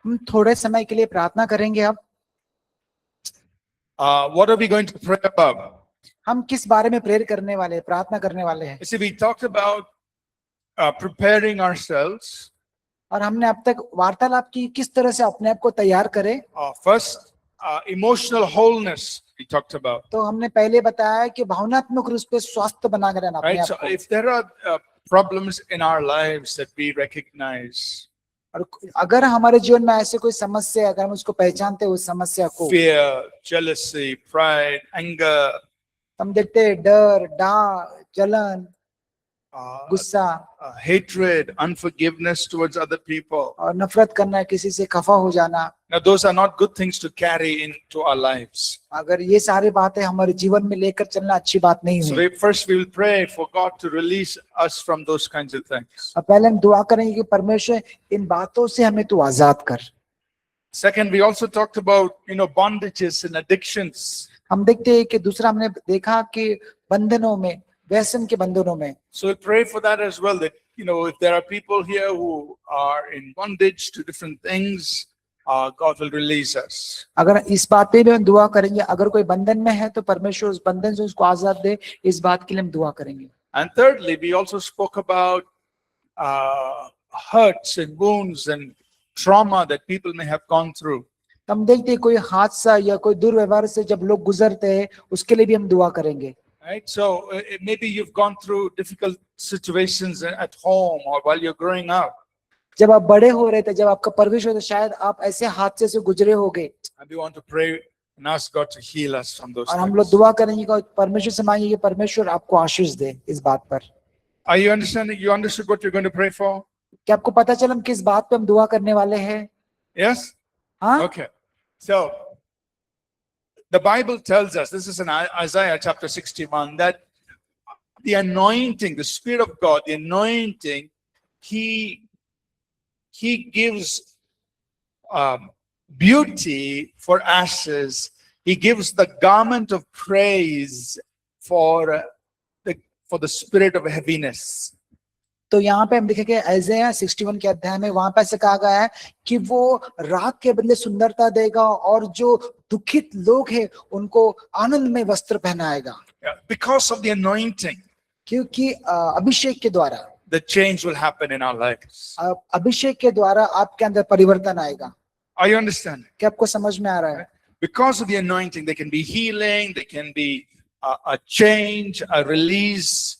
हम थोड़े समय के लिए प्रार्थना करेंगे। अब what are we going to pray about? हम किस बारे में प्रेयर करने वाले, प्रार्थना करने वाले हैं? You see, we talked about preparing ourselves. और हमने अब तक वार्तालाप की किस तरह से अपने आप को तैयार करें। First, emotional wholeness we talked about. तो हमने पहले बताया कि भावनात्मक रूप से स्वास्थ्य बना के रहना अपने Right. आप So को। if there are problems in our lives that we recognize, और अगर हमारे जीवन में ऐसे कोई समस्या है, अगर हम उसको पहचानते हैं उस समस्या को, fear, jealousy, pride, anger, हम देखते हैं डर, डाह, जलन, गुस्सा, hatred, unforgiveness towards other people. और नफरत करना, किसी से खफा हो जाना। Now, those are not good things to carry into our lives. अगर ये सारी बातें हमारे जीवन में लेकर चलना अच्छी बात नहीं So है। first we will pray for God to release us from those kinds of things. और पहले हम दुआ करेंगे कि परमेश्वर इन बातों से हमें तू आजाद कर। Second, we also talked about, bondages and addictions. हम देखते हैं कि दूसरा हमने देखा कि बंधनों में, व्यसन के बंधनों में। So we'll pray for that as well, that, if there are people here who are in bondage to different things, God will release us. अगर इस बात पे भी हम दुआ करेंगे, अगर कोई बंधन में है तो परमेश्वर उस बंधन से उसको आजाद दे, इस बात के लिए हम दुआ करेंगे। And thirdly, we also spoke about hurts and wounds and trauma that people may have gone through. हम देखते हैं कोई हादसा या कोई दुर्व्यवहार से जब लोग गुजरते हैं, उसके लिए भी हम दुआ करेंगे। Right? So maybe you've gone through difficult situations at home or while you're growing up. जब आप बड़े हो रहे थे, जब आपका परवरिश हो, तो शायद आप ऐसे हादसे से गुजरे होंगे। And we want to pray and ask God to heal us from those और हम लोग things. दुआ करेंगे कि परमेश्वर से मांगेंगे कि परमेश्वर आपको आशीष दे इस बात पर। Are you understanding? You understood what you're going to pray for? क्या आपको पता चला हम किस बात पे हम दुआ करने वाले हैं? Yes? हाँ? Okay. So the Bible tells us, this is in Isaiah chapter 61, that the anointing, the Spirit of God, the anointing, He gives beauty for ashes. He gives the garment of praise for the spirit of heaviness. तो यहाँ पे हम देखेंगे ऐसाया 61 के अध्याय में, वहां पे ऐसे कहा गया है कि वो राख के बदले सुंदरता देगा और जो दुखित लोग हैं उनको आनंद में वस्त्र पहनाएगा। Because of the anointing, क्योंकि अभिषेक के द्वारा the change will happen in our lives. अभिषेक के द्वारा आपके अंदर परिवर्तन आएगा। Are you understanding? क्या आपको समझ में आ रहा है? Because of the anointing, there can be healing, there can be a change, a release,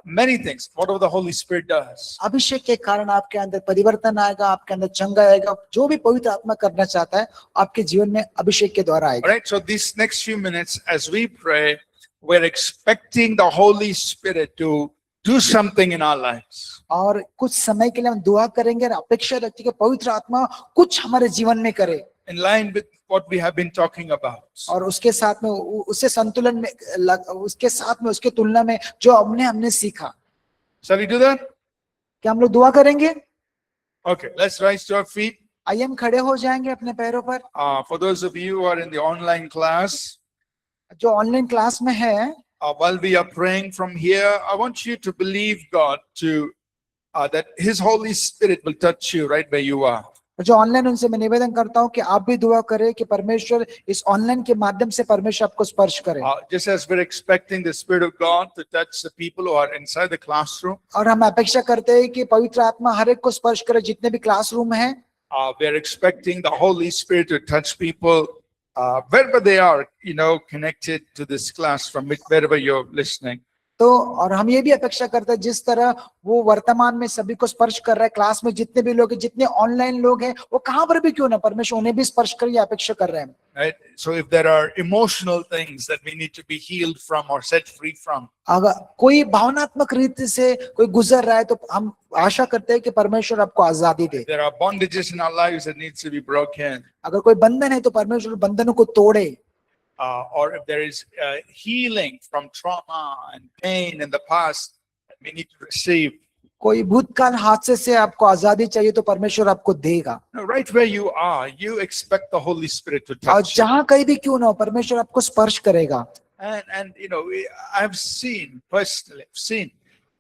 many things, whatever the Holy Spirit does. अभिषेक के कारण आपके अंदर परिवर्तन आएगा, आपके अंदर चंगा आएगा, जो भी पवित्र आत्मा करना चाहता है आपके जीवन में अभिषेक के द्वारा आएगा। Alright, so these next few minutes as we pray, we're expecting the Holy Spirit to do something in our lives. और कुछ समय के लिए हम दुआ करेंगे और अपेक्षा रखते हैं कि पवित्र आत्मा कुछ हमारे जीवन में करे, in line with what we have been talking about. और उसके साथ में उससे संतुलन में, उसके साथ में, उसके तुलना में जो हमने सीखा। Shall we do that? क्या हम लोग दुआ करेंगे? Okay, let's rise to our feet. आइए हम खड़े हो जाएंगे अपने पैरों पर। For those of you who are in the online class, जो ऑनलाइन क्लास में है, while we are praying from here, I want you to believe God that His Holy Spirit will touch you right where you are. जो online, उनसे मैं निवेदन करता हूँ कि आप भी दुआ करें कि परमेश्वर इस ऑनलाइन के माध्यम से परमेश्वर आपको स्पर्श करे। Just as we're expecting the Spirit of God to touch the people who are inside the classroom, और हम अपेक्षा करते हैं कि पवित्र आत्मा हर एक को स्पर्श करे जितने भी क्लासरूम हैं। we're expecting the Holy Spirit to touch people wherever they are, connected to this class from wherever you're listening. तो और हम ये भी अपेक्षा करते हैं जिस तरह वो वर्तमान में सभी को स्पर्श कर रहा है, क्लास में जितने भी लोग हैं, जितने ऑनलाइन लोग हैं, वो कहां पर भी क्यों ना, परमेश्वर उन्हें भी स्पर्श करे, अपेक्षा कर रहे हैं। Right? So if there are emotional things that we need to be healed from or set free from, अगर कोई भावनात्मक रीति से कोई गुजर रहा है तो हम आशा करते हैं कि परमेश्वर आपको आजादी दे। there are bondages in our lives that needs to be broken, अगर कोई बंधन है तो परमेश्वर बंधनों को तोड़े। or if there is healing from trauma and pain in the past that we need to receive. कोई भूतकाल हादसे से आपको आजादी चाहिए तो परमेश्वर आपको देगा। Now, right where you are, you expect the Holy Spirit to और touch you. जहां कहीं भी क्यों ना हो, परमेश्वर आपको स्पर्श करेगा। And I've seen personally,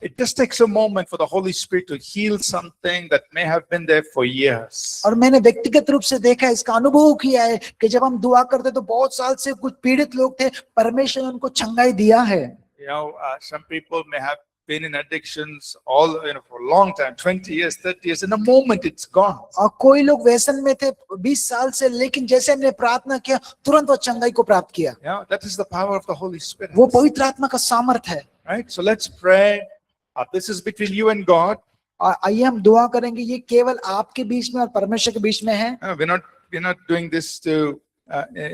It just takes a moment for the Holy Spirit to heal something that may have been there for years. और मैंने व्यक्तिगत रूप से देखा है, इसका अनुभव किया है कि जब हम दुआ करते तो बहुत साल से कुछ पीड़ित लोग थे, परमेश्वर ने उनको चंगाई दिया है। You know, some people may have been in addictions for a long time, 20 years, 30 years. In a moment, it's gone. और कोई लोग व्यसन में थे 20 साल से, लेकिन जैसे हमने प्रार्थना किया तुरंत वो चंगाई को प्राप्त किया। Yeah, that is the power of the Holy Spirit. वो पवित्र आत्मा का सामर्थ है। Right? So let's pray. This is between you and God. और आइए हम दुआ करेंगे, ये केवल आपके बीच में और परमेश्वर के बीच में है। We're not doing this to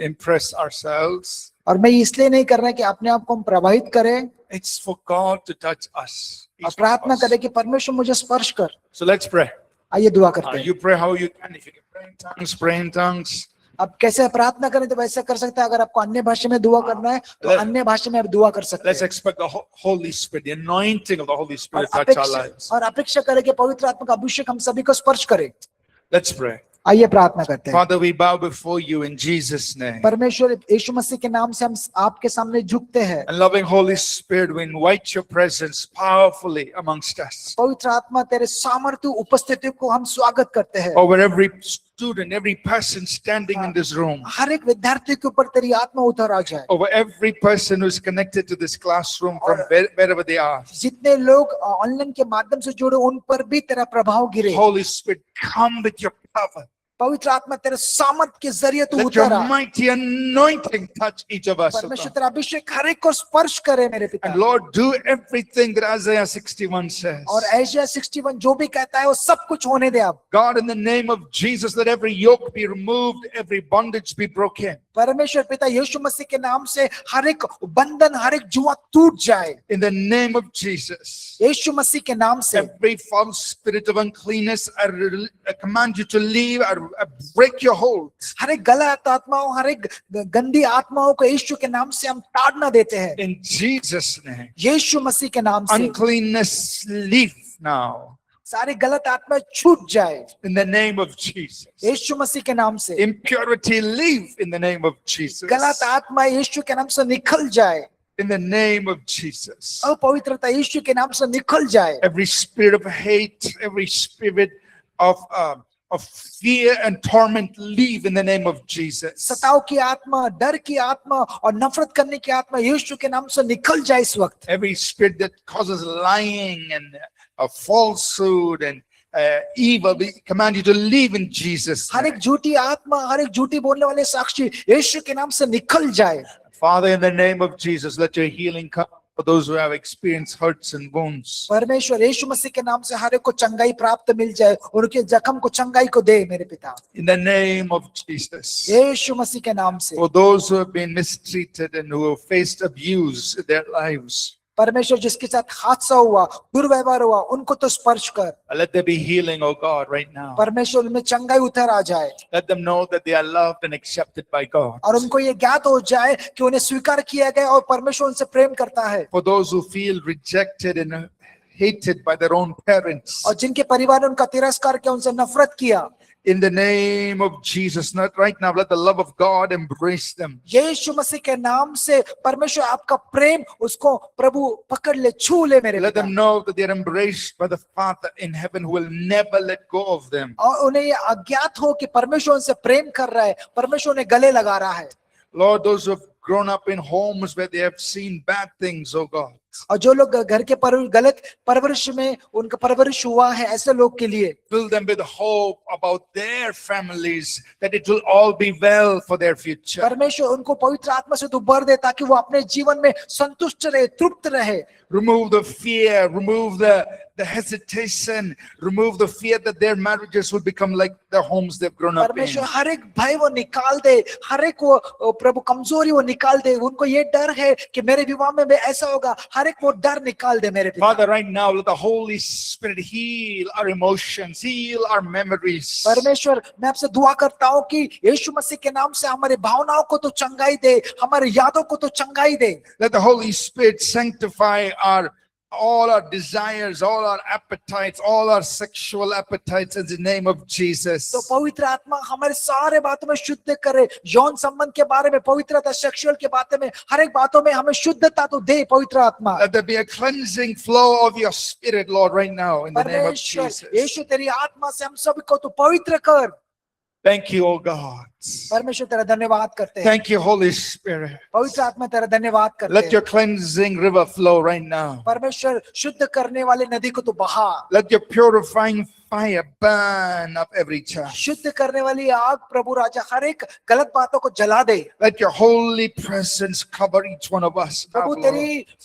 impress ourselves. और मैं इसलिए नहीं कर रहा कि अपने आप को हम प्रभावित करें, It's for God to touch us. और प्रार्थना करें कि परमेश्वर मुझे स्पर्श कर। So let's pray. आइए दुआ करते हैं। You pray how you can. If you can pray in tongues, pray in tongues. अब कैसे प्रार्थना करें तो वैसे कर सकते हैं। अगर आपको अन्य भाषा में दुआ करना है तो अन्य भाषा में आप दुआ कर सकते Let's हैं। expect the Holy Spirit, the anointing of the Holy Spirit और to touch our lives. अपेक्षा करें कि पवित्र आत्मा का अभिषेक हम सभी को स्पर्श करे। Let's pray. आइए प्रार्थना करते हैं। Father, we bow before you in Jesus' name. परमेश्वर यीशु मसीह के नाम से हम आपके सामने झुकते हैं। And loving Holy Spirit, we invite your presence powerfully amongst us. पवित्र आत्मा तेरे सामर्थ्य उपस्थिति को हम स्वागत करते हैं। Over every student, every person standing in this room. हर एक विद्यार्थी के ऊपर तेरी आत्मा उतर आ जाए। Over every person who is connected to this classroom from wherever they are. जितने लोग ऑनलाइन के माध्यम से जुड़े उन पर भी तेरा प्रभाव गिरे। Holy Spirit, come with your power. पवित्र आत्मा तेरे सामर्थ के जरिए तू Let your उतर आ। mighty anointing touch each of us. O परमेश्वर God. तेरा अभिषेक हर एक को स्पर्श करे मेरे पिता। And Lord, do everything that Isaiah 61 says. और एशिया 61 जो भी कहता है वो सब कुछ होने दे आप। God, in the name of Jesus, let every yoke be removed, every bondage be broken. परमेश्वर पिता यीशु मसीह के नाम से हर एक बंधन, हर एक जुआ टूट जाए। In the name of Jesus, यीशु मसीह के नाम से every false spirit of uncleanness, I command you to leave. I break your hold. हर एक गलत आत्माओं, हर एक गंदी आत्माओं को यीशु के नाम से हम ताड़ना देते हैं। In Jesus' name, यीशु मसीह के नाम से uncleanness leave now. सारी गलत आत्मा छूट जाए In the name of Jesus. यीशु मसीह के नाम से। Impurity leave in the name of Jesus. गलत आत्मा यीशु के नाम से निकल जाए। In the name of Jesus. अपवित्रता यीशु के नाम से निकल जाए। Every spirit of hate, every spirit of fear and torment leave in the name of Jesus. सताव की आत्मा, डर की आत्मा और नफरत करने की आत्मा यीशु के नाम से निकल जाए इस वक्त। Every spirit that causes lying and falsehood and evil, we command you to leave in Jesus' her name. एक झूठी आत्मा, हर एक झूठी बोलने वाले साक्षी यीशु के नाम से निकल जाए। Father, in the name of Jesus, let your healing come for those who have experienced hurts and wounds. परमेश्वर यीशु मसीह के नाम से हर एक को चंगाई प्राप्त मिल जाए और उनके जख्म को चंगाई को दे मेरे पिता। In the name of Jesus. यीशु मसीह के नाम से For those who have been mistreated and who have faced abuse in their lives, परमेश्वर जिसके साथ हादसा हुआ, दुर्व्यवहार हुआ, उनको तो स्पर्श कर। let there be healing, oh God, right now. परमेश्वर उनमें चंगाई उतर आ जाए Let them know that they are loved and accepted by God. और उनको ये ज्ञात हो जाए कि उन्हें स्वीकार किया गया और परमेश्वर उनसे प्रेम करता है। For those who feel rejected and hated by their own parents, और जिनके परिवार ने उनका तिरस्कार किया, उनसे नफरत किया, in the name of Jesus, not right now, let the love of God embrace them. यीशु मसीह के नाम से परमेश्वर आपका प्रेम उसको प्रभु पकड़ ले, छू ले मेरे Let पिता। them know that they are embraced by the Father in heaven who will never let go of them. और उन्हें ये अज्ञात हो कि परमेश्वर उनसे प्रेम कर रहा है, परमेश्वर उन्हें गले लगा रहा है। Lord, those who have grown up in homes where they have seen bad things, oh God, और जो लोग घर के गलत परवरिश में उनका परवरिश हुआ है, ऐसे लोग के लिए fill them with hope about their families, that it will all be well for their future. परमेश्वर उनको पवित्र आत्मा से तो भर दे ताकि वो अपने जीवन में संतुष्ट रहे, तृप्त रहे। Remove the fear, remove the hesitation, remove the fear that their marriages will become like the homes they've grown up in. परमेश्वर हर एक भय वो निकाल दे, हर एक वो प्रभु कमजोरी वो निकाल दे। उनको ये डर है कि मेरे विवाह में ऐसा होगा, हर एक वो डर निकाल दे मेरे पिता। Father, right now, let the Holy Spirit heal our emotions, heal our memories. परमेश्वर मैं आपसे दुआ करता हूँ कि यीशु मसीह के नाम से हमारे भावनाओं को तो चंगाई दे, हमारे यादों को तो चंगाई दे। Let the Holy Spirit sanctify our all our desires, all our appetites, all our sexual appetites in the name of Jesus. तो पवित्र आत्मा हमारे सारे बातों में शुद्ध करे, यौन संबंध के बारे में, पवित्रता, सेक्सुअल के बारे में, हर एक बातों में हमें शुद्धता तो दे पवित्र आत्मा। Let there be a cleansing flow of your spirit, Lord, right now in the name of परमेश्वर Jesus. यीशु तेरी आत्मा से हम सबको तो पवित्र कर। Thank you, oh God. परमेश्वर तेरा धन्यवाद करते हैं। Thank you, Holy Spirit. पवित्र आत्मा तेरा धन्यवाद करते Let हैं। your cleansing river flow right now. परमेश्वर शुद्ध करने वाले नदी को तो बहा। Let your purifying fire burn up every chaff. शुद्ध करने वाली आग प्रभु राजा हर एक गलत बातों को जला दे। Let your holy presence cover each one of us. now,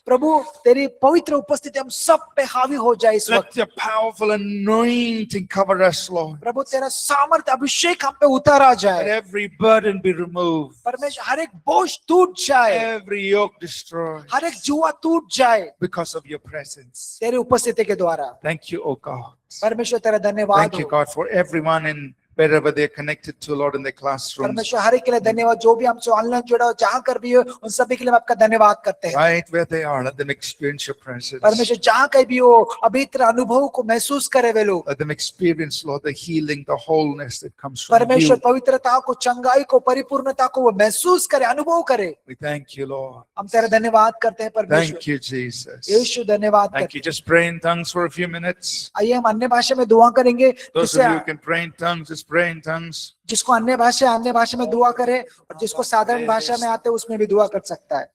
प्रभु तेरी पवित्र उपस्थिति हम सब पे हावी हो जाए इस वक्त। Let your powerful anointing cover us, Lord. प्रभु तेरा सामर्थ्य अभिषेक हम पे उतारा Let जाए। every burden be removed. परमेश्वर हर एक बोझ टूट जाए, Every yoke destroyed हर एक जुआ टूट जाए because of your presence. तेरी उपस्थिति के द्वारा। Thank you, oh God. परमेश्वर तेरा धन्यवाद Thank you, हो। God, for everyone in wherever they're connected to, Lord, in their classrooms. परमेश्वर हर एक के लिए धन्यवाद, जो भी हमसे ऑनलाइन जुड़ा हो, जहां कर भी हो, उन सभी के लिए हम आपका धन्यवाद करते हैं। Right where they are, let them experience your presence. परमेश्वर जहां कहीं भी हो, अभी तेरा अनुभव को महसूस करे वे लोग। Let them experience, Lord, the healing, the wholeness that comes from परमेश्वर you. पवित्रता को, चंगाई को, परिपूर्णता को वो महसूस करे, अनुभव करे। We thank you, Lord. हम तेरा धन्यवाद करते हैं परमेश्वर। Thank you, Jesus. यीशु धन्यवाद Thank करते you. हैं। Just pray in tongues for a few minutes. आइए हम अन्य भाषा में दुआ करेंगे। Those of you who can pray in tongues, just pray in tongues. जिसको अन्य भाषा में दुआ करे, और जिसको साधारण भाषा में आते उसमें भी दुआ कर सकता है।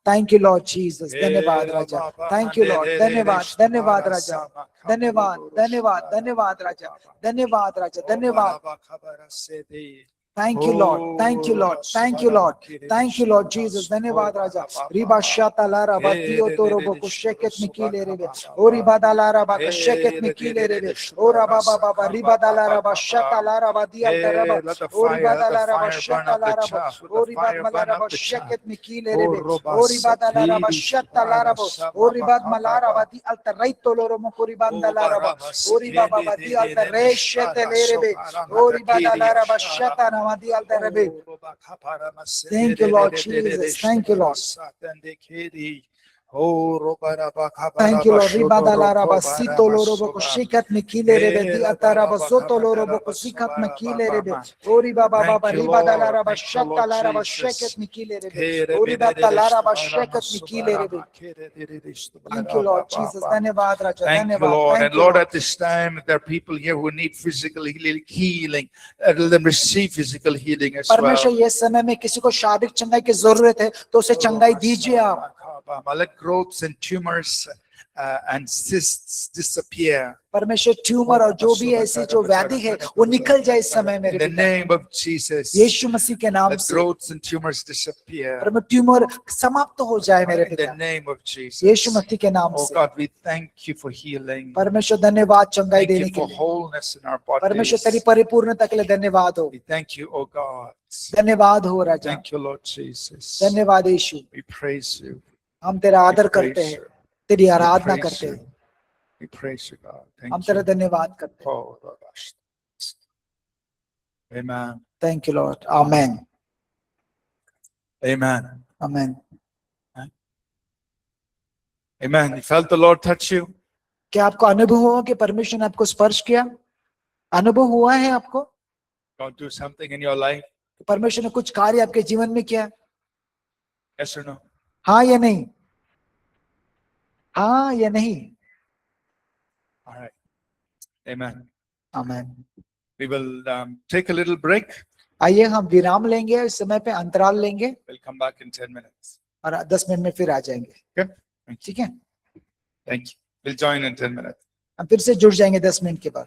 Thank you Lord Jesus. धन्यवाद राजा। Thank you Lord. धन्यवाद, धन्यवाद राजा। धन्यवाद, धन्यवाद, धन्यवाद राजा। धन्यवाद राजा, धन्यवाद। Thank you, Lord. Thank you, Lord. Thank you, Lord. Thank you, Lord Jesus. धन्यवाद राजा। रिबा शाता लारा बातियो तो रोबो को शेकेत निकीले रेबे। ओ रिबा दालारा बा शेकेत निकीले रेबे। ओ रबा बाबा बा रिबा दालारा बा शाता लारा बा दिया तरबा। ओ रिबा दालारा बा शाता लारा बा। ओ रिबा मलारा बा शेकेत निकीले रेबे। ओ रिबा दालारा बा शाता लारा बा। ओ रिबा मलारा बा दी अल्तराई तो लोरो मको रिबा दालारा बा। ओ रिबा बाबा दी अल्तरेशे ते ले रेबे। ओ रिबा दालारा बा Shanta Thank you, Lord Jesus. Thank you, Lord. Thank you, Lord. Ribadalara basito lorobo shikat mikile rebe di atara basoto lorobo shikat mikile rebe. Ori baba baba ribadalara bashata lara bashaket mikile rebe. Ori badalara bashaket mikile rebe. Thank you, Lord Jesus. Dhanyavad Raja. Thank you, Lord. And Lord, at this time, there are people here who need physical healing. Let them receive physical healing as well. परमेश्वर ये समय में किसी को शारीरिक चंगाई की जरूरत है तो उसे चंगाई दीजिए आप। Let growths and tumors and cysts disappear. परमेश्वर ट्यूमर और जो भी ऐसी जो व्याधि है वो निकल जाए इस समय मेरे पिता। In the name of Jesus. यीशु मसीह के नाम से। Let growths and tumors disappear. परमेश्वर ट्यूमर समाप्त हो जाए मेरे पिता। In the name of Jesus. यीशु मसीह के नाम से। Oh God, we thank you for healing. परमेश्वर धन्यवाद चंगाई देने के लिए। Thank you for wholeness in our bodies. परमेश्वर तेरी परिपूर्णता के लिए धन्यवाद हो। We thank you, oh God. धन्यवाद हो राजा। Thank you, Lord Jesus. धन्यवाद यीशु। We praise you. हम तेरा आदर करते हैं, तेरी आराधना करते हैं। We praise you, God. Thank हम you. तेरा धन्यवाद करते हैं। Oh, Rabash. Amen. Thank you, Lord. Amen. Amen. Amen. Amen. You felt the Lord touch you? क्या आपको अनुभव हुआ कि परमेश्वर ने आपको स्पर्श किया? अनुभव हुआ है आपको? God do something in your life? परमेश्वर ने कुछ कार्य आपके जीवन में किया? Yes or no? हाँ या नहीं? हाँ या नहीं? All right. Amen. Amen. We will take a little break. आइए हम विराम लेंगे, इस समय पे अंतराल लेंगे We'll come back in 10 minutes. और 10 मिनट में फिर आ जाएंगे। Okay? ठीक है? Thank you. We'll join in 10 minutes. हम फिर से जुड़ जाएंगे 10 मिनट के बाद।